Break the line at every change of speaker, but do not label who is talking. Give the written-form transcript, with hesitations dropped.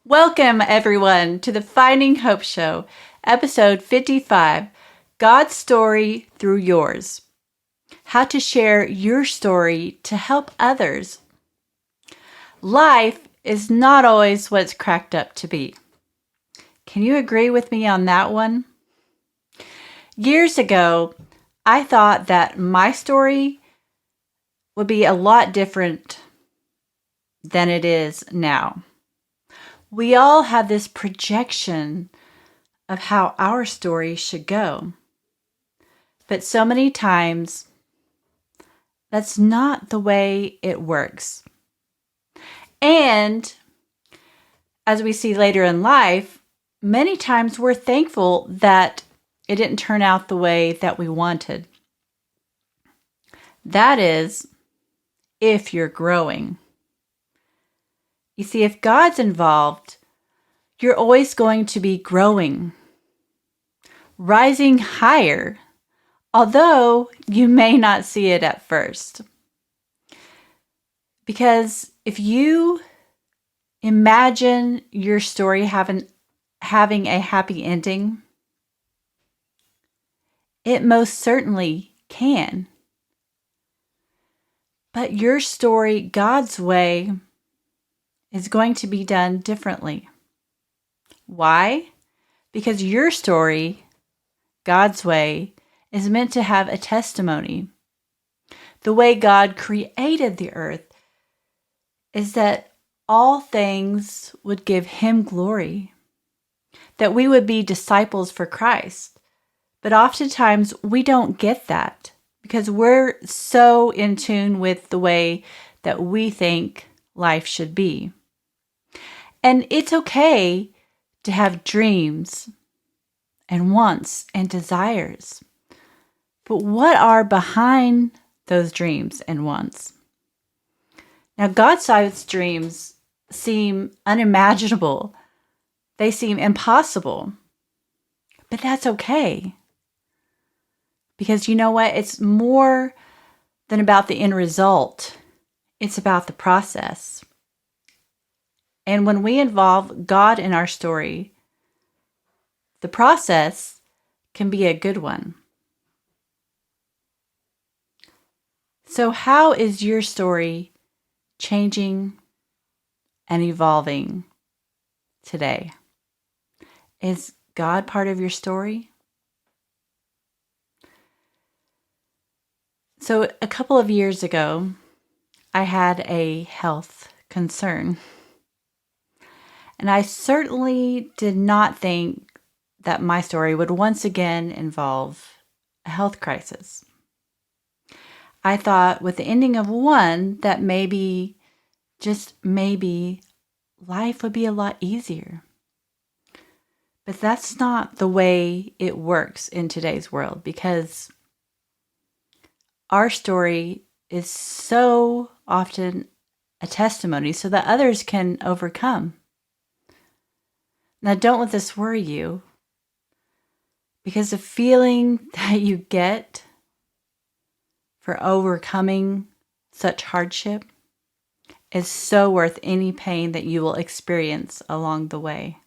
Welcome, everyone, to the Finding Hope Show, episode 55, God's Story Through Yours. How to share your story to help others. Life is not always what it's cracked up to be. Can you agree with me on that one? Years ago, I thought that my story would be a lot different than it is now. We all have this projection of how our story should go. But so many times, that's not the way it works. And as we see later in life, many times we're thankful that it didn't turn out the way that we wanted. That is, if you're growing. You see, if God's involved, you're always going to be growing, rising higher, although you may not see it at first. Because if you imagine your story having a happy ending, it most certainly can. But your story, God's way, is going to be done differently. Why? Because your story, God's way, is meant to have a testimony. The way God created the earth is that all things would give Him glory, that we would be disciples for Christ. But oftentimes we don't get that because we're so in tune with the way that we think life should be. And it's okay to have dreams and wants and desires. But what are behind those dreams and wants? Now, God-sized dreams seem unimaginable. They seem impossible. But that's okay. Because you know what? It's more than about the end result. It's about the process. And when we involve God in our story, the process can be a good one. So how is your story changing and evolving today? Is God part of your story? So a couple of years ago, I had a health concern. And I certainly did not think that my story would once again involve a health crisis. I thought with the ending of one that maybe, just maybe, life would be a lot easier. But that's not the way it works in today's world, because our story is so often a testimony so that others can overcome. Now, don't let this worry you, because the feeling that you get for overcoming such hardship is so worth any pain that you will experience along the way.